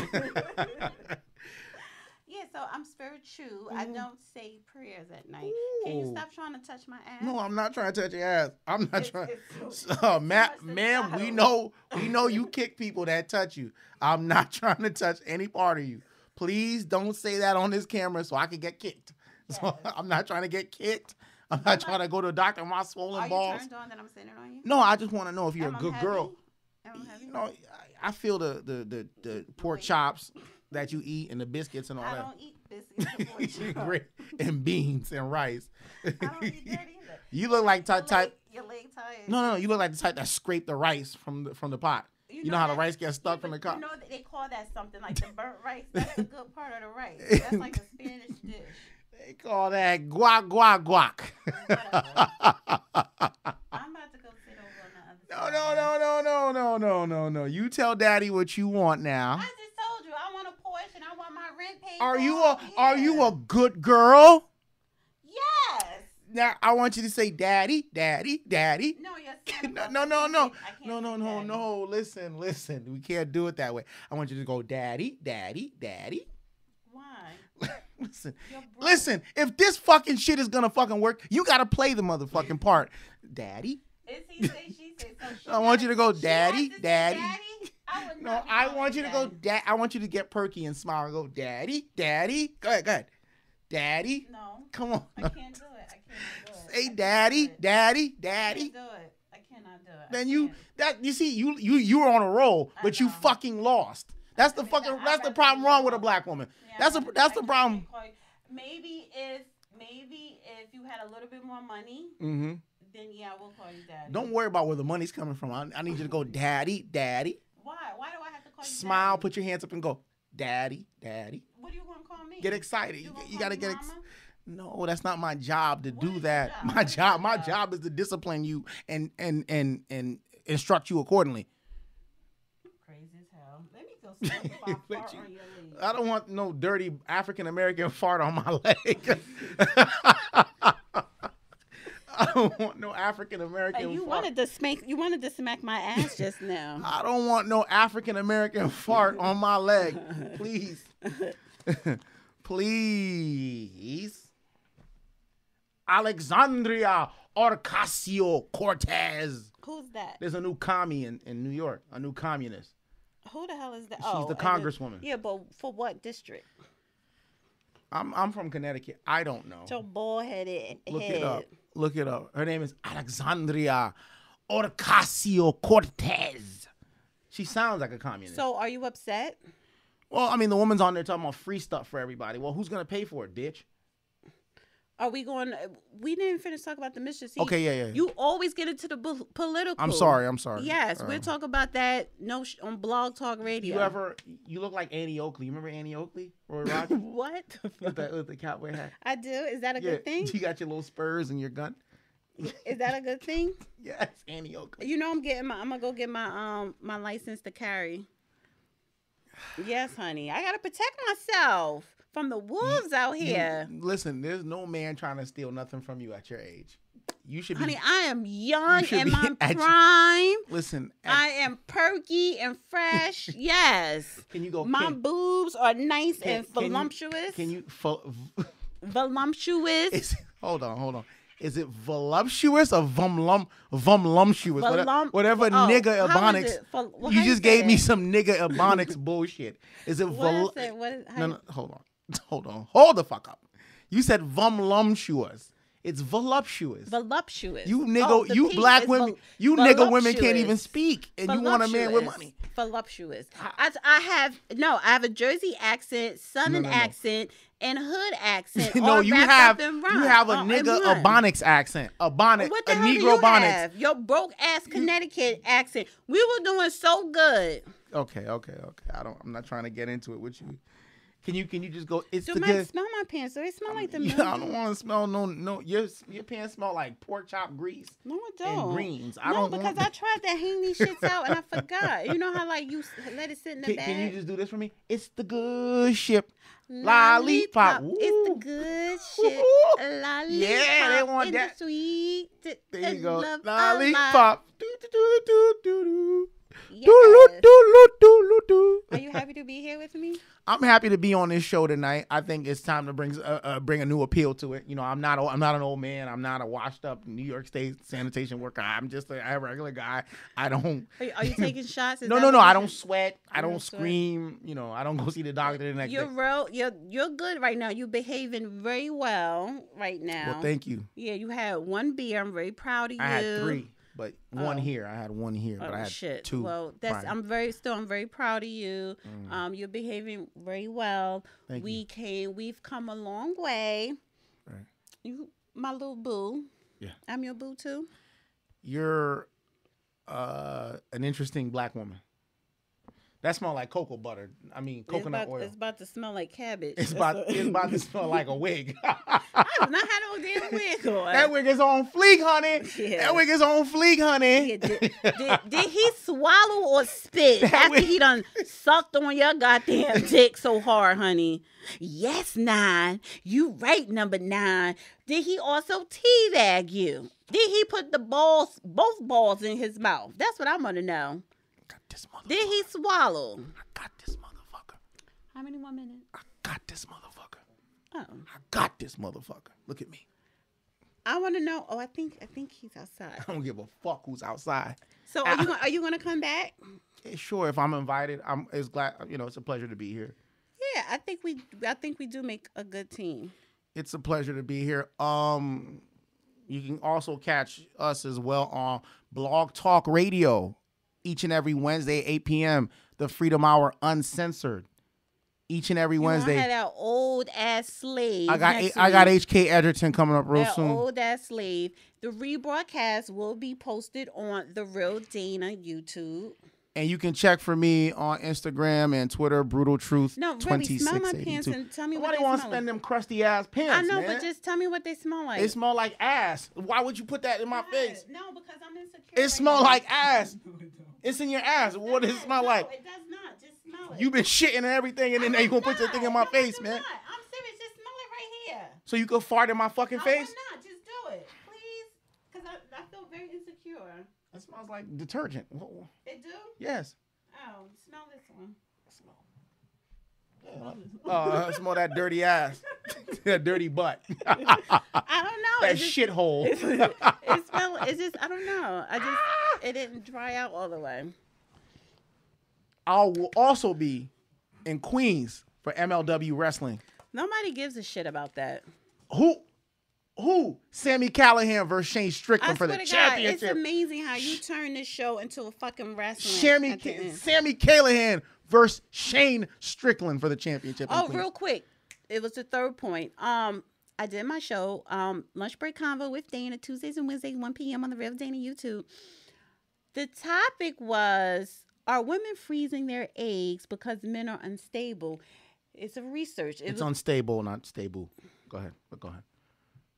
Yeah, so I'm spiritual. I don't say prayers at night. Can you stop trying to touch my ass? No, I'm not trying to touch your ass. I'm not trying. Ma'am, we know you kick people that touch you. I'm not trying to touch any part of you. Please don't say that on this camera so I can get kicked. Yes. So I'm not trying to get kicked. I'm not trying to go to a doctor with my swollen balls. Are you turned on that I'm sitting on you? No, I just want to know if you're a good heavy? girl. Am I heavy? You know, I feel the pork chops that you eat and the biscuits and all that. I don't eat biscuits and pork Great. And beans and rice. I don't eat that either. You look like type. Your leg tired. No. You look like the type that scraped the rice from the pot. You know how the rice gets stuck from the cup. You know they call that something like the burnt rice. That's a good part of the rice. That's like a Spanish dish. They call that guac. I'm about to go sit over on the other side. No. You tell daddy what you want now. I just told you I want a Porsche and I want my rent paid. Are you a good girl? Yes. Now I want you to say daddy. No, you're No. Listen. We can't do it that way. I want you to go daddy. Why? Listen. If this fucking shit is gonna fucking work, you gotta play the motherfucking part, daddy. It's he say, she say. So I want you to go daddy. No, I want you to go dad. I want you to get perky and smile and go daddy. Go ahead. Daddy. No. Come on. I can't do it. Say daddy. I can't do it. I cannot do it. Then you see you were on a roll, but you fucking lost. That's the problem wrong with a black woman. Yeah, That's the problem. Maybe if you had a little bit more money, Mm-hmm. then yeah, we'll call you daddy. Don't worry about where the money's coming from. I need you to go, daddy, daddy. Why? Why do I have to call you Smile, daddy? put your hands up and go, daddy, daddy. What are you gonna call me? Get excited. You gotta get excited. No, that's not my job to do is that. your My job is to discipline you and instruct you accordingly. Crazy as hell. Let me go smoke if I fart on your leg. I don't want no dirty African American fart on my leg. I don't want no African American. You wanted to smack my ass just now. I don't want no African American fart on my leg. Please. Please. Alexandria Ocasio-Cortez. Who's that? There's a new commie in New York, a new communist. Who the hell is that? She's the congresswoman. Yeah, but for what district? I'm from Connecticut. I don't know. So bald-headed Look head. it up. Look it up. Her name is Alexandria Ocasio-Cortez. She sounds like a communist. So are you upset? Well, I mean, the woman's on there talking about free stuff for everybody. Well, who's going to pay for it, bitch? Are we going? We didn't finish talking about the mission. See, Okay, yeah. You always get into the political. I'm sorry. Yes, we'll talk about that. On Blog Talk Radio. You look like Annie Oakley. You remember Annie Oakley? Roy Rogers? What? with the cowboy hat. I do. Is that a good thing? You got your little spurs and your gun. Is that a good thing? Yes, Annie Oakley. You know, I'm gonna go get my my license to carry. Yes, honey. I gotta protect myself from the wolves out here. Listen, there's no man trying to steal nothing from you at your age. You should be. Honey, I am young in my prime. Listen, I am perky and fresh. Yes. Can you go? My boobs are nice and voluptuous. Voluptuous. Hold on. Is it voluptuous or voluptuous? Whatever nigga ebonics. You just gave me some nigga ebonics bullshit. Is it No, hold on. Hold the fuck up. You said voluptuous. It's voluptuous. Voluptuous. You nigga, you black women, you nigga women can't even speak, and you want a man with money. Voluptuous. I have a Jersey accent, Southern accent, and hood accent. No, you have a nigga ebonics accent, what the hell Negro do you ebonics. have? Your broke ass Connecticut accent. We were doing so good. Okay. I'm not trying to get into it with you. Can you just go? It's Do the I good. smell my pants? Do they smell like the Yeah, milk? I don't want to smell no. Your pants smell like pork chop grease. No, I don't. And greens. I tried to hang these shits out and I forgot. You know how you let it sit in the bag? Can you just do this for me? It's the good ship. Lollipop. Lollipop. It's the good shit. Lollipop. Yeah, they want in that. The sweet. There you go. Love Lollipop. Do. Yes. Do. Are you happy to be here with me? I'm happy to be on this show tonight. I think it's time to bring a new appeal to it. You know, I'm not an old man. I'm not a washed up New York State sanitation worker. I'm just a regular guy. I don't. Are you taking shots? No. I don't sweat. I don't scream. You know, I don't go see the doctor the next day. You're good right now. You're behaving very well right now. Well, thank you. Yeah, you had one beer. I'm very proud of you. I had 3. But one here. I had one here, but I had 2. Well, I'm very proud of you. You're behaving very well. Thank you. We've come a long way. Right. You, my little boo. Yeah. I'm your boo too. You're an interesting black woman. That smell like cocoa butter. I mean, coconut oil. It's about to smell like cabbage. It's about to smell like a wig. I have not had no damn wig on. That wig is on fleek, honey. Yeah. That wig is on fleek, honey. Yeah, did he swallow or spit after he done sucked on your goddamn dick so hard, honey? Yes, 9. You right, number 9. Did he also teabag you? Did he put both balls in his mouth? That's what I'm gonna know. Did he swallow? I got this motherfucker. How many more minutes? I got this motherfucker. Oh. I got this motherfucker. Look at me. I want to know. Oh, I think he's outside. I don't give a fuck who's outside. So are you gonna come back? Yeah, sure, if I'm invited, it's glad. You know, it's a pleasure to be here. Yeah, I think we do make a good team. It's a pleasure to be here. You can also catch us as well on Blog Talk Radio each and every Wednesday, 8 p.m. the Freedom Hour Uncensored. Each and every Wednesday. I had that old ass slave. I got HK Edgerton coming up real soon. Old ass slave. The rebroadcast will be posted on the Real Dana YouTube. And you can check for me on Instagram and Twitter, Brutal Truth. No, really, smell my pants and tell me what they smell like. Why do you want to spend them crusty ass pants? I know, man? but just tell me what they smell like. They smell like ass. Why would you put that in my face? No, because I'm insecure. It smells like ass. It's in your ass. What does it smell like? No, it does not. Just smell it. You've been shitting and everything, and then you're going to put the thing in my face, man. I'm serious. Just smell it right here. So you can fart in my fucking face? Why not? Just do it, please. Because I feel very insecure. It smells like detergent. It do? Yes. Oh, smell this one. Oh, smell that dirty ass. That dirty butt. I don't know. That shithole. It smells, it's just, I don't know. It didn't dry out all the way. I will also be in Queens for MLW Wrestling. Nobody gives a shit about that. Who? Sammy Callahan versus Shane Strickland for the championship. It's amazing how you turn this show into a fucking wrestling. Sammy Callahan versus Shane Strickland for the championship. Oh, real quick. It was the third point. I did my show, Lunch Break Convo with Dana, Tuesdays and Wednesdays, 1 p.m. on the Real Dana YouTube. The topic was, are women freezing their eggs because men are unstable? It's a research. It's unstable, not stable. Go ahead.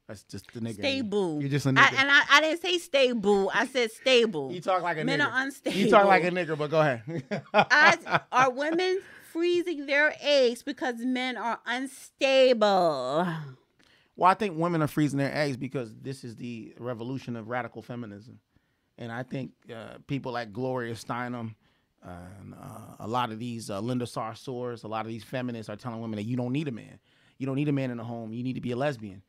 That's just the nigga. Stable. You're just a nigga. I didn't say stable. I said stable. You talk like a nigga. Men are unstable. You talk like a nigga, but go ahead. Are women freezing their eggs because men are unstable? Well, I think women are freezing their eggs because this is the revolution of radical feminism. And I think people like Gloria Steinem, a lot of these Linda Sarsours, a lot of these feminists are telling women that you don't need a man. You don't need a man in the home. You need to be a lesbian.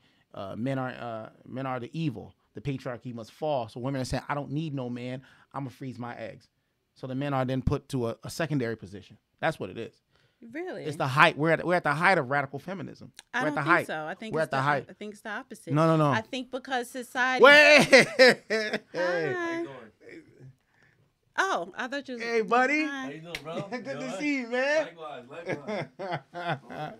Men are the evil. The patriarchy must fall. So women are saying, I don't need no man. I'm going to freeze my eggs. So the men are then put to a secondary position. That's what it is. Really? It's the height. We're at the height of radical feminism. I don't think so. I think we're at the height. I think it's the opposite. No. I think because society. Wait. Hi. Oh, I thought you was... Hey, buddy. How you doing, bro? Good to see you, man. Likewise.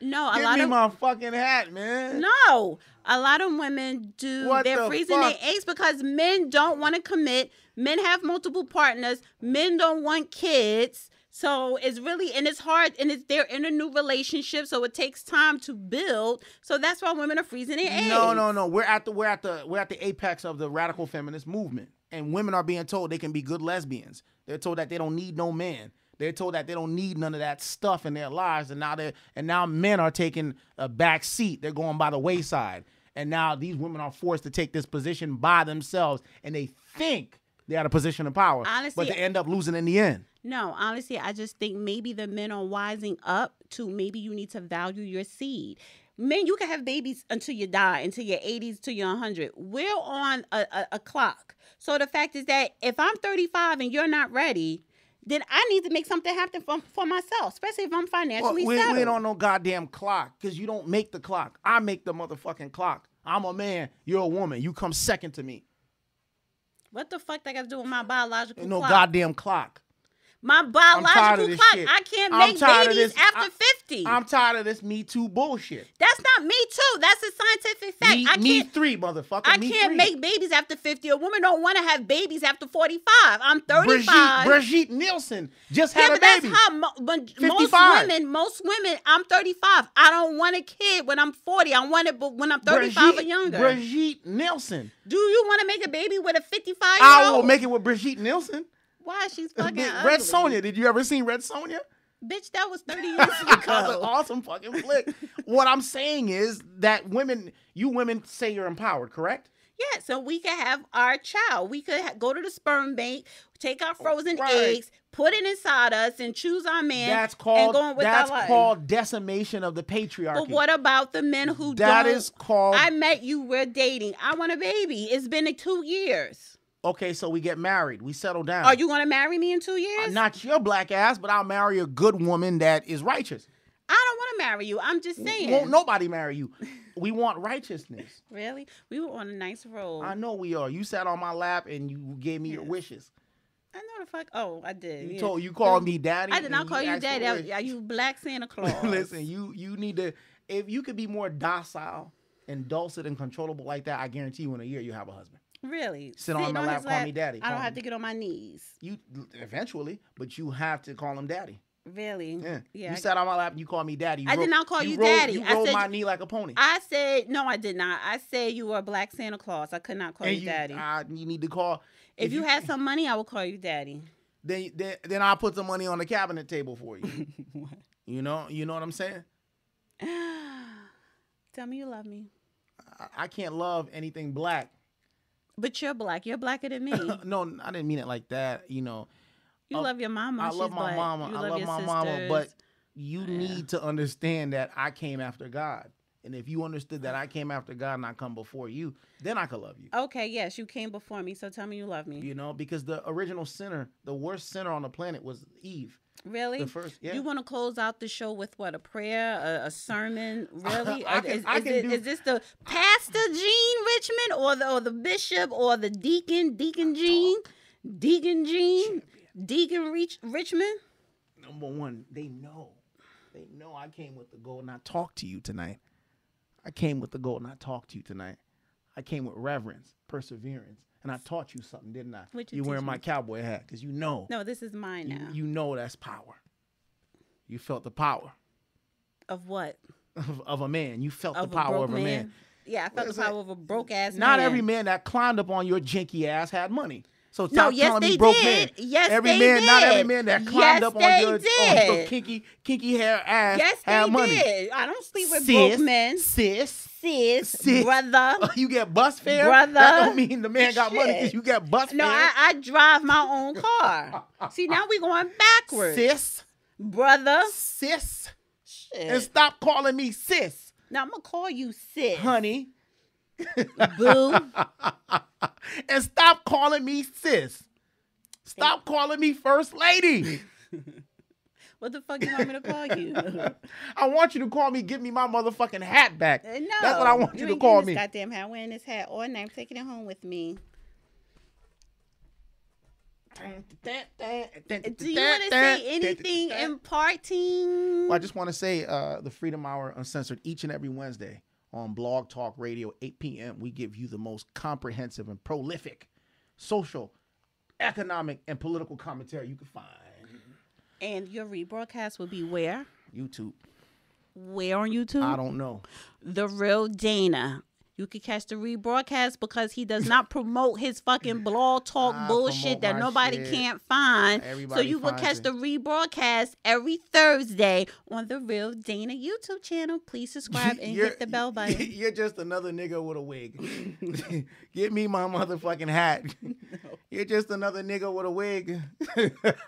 No, Give me my fucking hat, man. No, a lot of women do. They're freezing their eggs because men don't want to commit. Men have multiple partners. Men don't want kids. So it's really, and it's hard, and they're in a new relationship, so it takes time to build. So that's why women are freezing their eggs. No. We're at the apex of the radical feminist movement, and women are being told they can be good lesbians. They're told that they don't need no man. They're told that they don't need none of that stuff in their lives, and now men are taking a back seat. They're going by the wayside, and now these women are forced to take this position by themselves, and they think they're at a position of power, honestly, but they end up losing in the end. No, honestly, I just think maybe the men are wising up to maybe you need to value your seed. Men, you can have babies until you die, until your 80s, till you're 100. We're on a clock. So the fact is that if I'm 35 and you're not ready, then I need to make something happen for myself, especially if I'm financially settled. We ain't on no goddamn clock because you don't make the clock. I make the motherfucking clock. I'm a man. You're a woman. You come second to me. What the fuck that got to do with my biological ain't clock? no goddamn clock. My biological clock. Shit. I can't make babies after 50. I'm tired of this Me Too bullshit. That's not Me Too. That's a scientific fact. Me three, motherfucker. I can't make babies after 50. A woman don't want to have babies after 45. I'm 35. Brigitte Nielsen just had a baby. That's how most women, I'm 35. I don't want a kid when I'm 40. I want it when I'm 35 or younger. Brigitte Nielsen. Do you want to make a baby with a 55-year-old? I will make it with Brigitte Nielsen. Why? She's fucking ugly. Red Sonja. Did you ever see Red Sonja? Bitch, that was 30 years That was an ago. awesome fucking flick. What I'm saying is that you women say you're empowered, correct? Yeah, so we could have our child. We could go to the sperm bank, take our frozen eggs, put it inside us, and choose our man. That's called our life. called decimation of the patriarchy. But what about the men who don't? That is called. I met you. We're dating. I want a baby. It's been 2 years. Okay, so we get married. We settle down. Are you going to marry me in 2 years? Not your black ass, but I'll marry a good woman that is righteous. I don't want to marry you. I'm just saying. Won't nobody marry you. We want righteousness. Really? We were on a nice roll. I know we are. You sat on my lap and you gave me your wishes. I know the fuck. Oh, I did. You called me daddy. I did not call you daddy. Are you Black Santa Claus? Listen, you need to. If you could be more docile and dulcet and controllable like that, I guarantee you in a year you have a husband. Really? Sit on my lap, call me daddy. I don't have to get on my knees. You eventually, but you have to call him daddy. Really? Yeah. You sat on my lap and you called me daddy. I did not call you daddy. You rolled my knee like a pony. I said no, I did not. I said you were a Black Santa Claus. I could not call you daddy. You need to call. If you had some money, I would call you daddy. Then I'll put some money on the cabinet table for you. What? You know what I'm saying? Tell me you love me. I can't love anything black. But you're black. You're blacker than me. No, I didn't mean it like that. You love your mama. I love my mama. I love my mama. But you need to understand that I came after God. And if you understood that I came after God and I come before you, then I could love you. Okay, yes, you came before me. So tell me you love me. Because the original sinner, the worst sinner on the planet was Eve. Really? The first, yeah. You want to close out the show with what? A prayer, a sermon? Really? Is this the Pastor Gene Richmond or the bishop or the Deacon Gene? Deacon Gene? Deacon Richmond? Number one, they know I came with the goal and I talked to you tonight. I came with the goal and I talked to you tonight. I came with reverence, perseverance. And I taught you something, didn't I? You wearing my cowboy hat because you know. No, this is mine now. You know that's power. You felt the power. Of what? Of a man. You felt the power of a man. Yeah, I felt the power of a broke ass man. Not every man that climbed up on your jinky ass had money. So stop calling me broke man. Yes, every man, did. Not every man that climbed up on your kinky hair ass had money. Yes, they did. I don't sleep with broke men. Sis, brother. You get bus fare? Brother. That don't mean the man got money because you get bus fare. No, I drive my own car. See, now we going backwards. Sis. Brother. Sis. Shit. And stop calling me sis. Now I'm going to call you sis. Honey. Boo. And stop calling me sis. Stop calling me first lady. What the fuck you want me to call you? I want you to call me, give me my motherfucking hat back. No. That's what I want you to call me. This goddamn hat. I'm wearing this hat all night. I'm taking it home with me. Do you want to say anything imparting? Well, I just want to say the Freedom Hour Uncensored each and every Wednesday on Blog Talk Radio, 8 p.m. We give you the most comprehensive and prolific social, economic, and political commentary you can find. And your rebroadcast will be where? YouTube. Where on YouTube? I don't know. The Real Dana. You can catch the rebroadcast because he does not promote his fucking blog talk bullshit that nobody can't find. So you will catch the rebroadcast every Thursday on the Real Dana YouTube channel. Please subscribe and hit the bell button. You're just another nigga with a wig. Give me my motherfucking hat. No. You're just another nigga with a wig.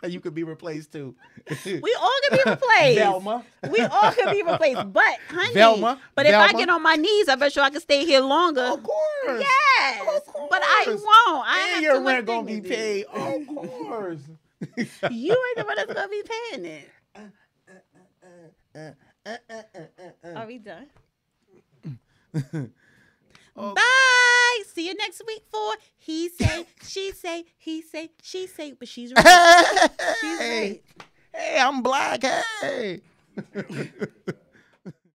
You could be replaced too. We all can be replaced. Velma. We all can be replaced. But, honey, Velma. If I get on my knees, I bet you I can stay here longer. Of course. Yes. Of course. But I won't. And your rent gonna be paid. Of course. You ain't the one that's gonna be paying it. Are we done? Bye. See you next week for He Say, She Say, He Say, She Say. But she's right. She's right. Hey, I'm black. Hey.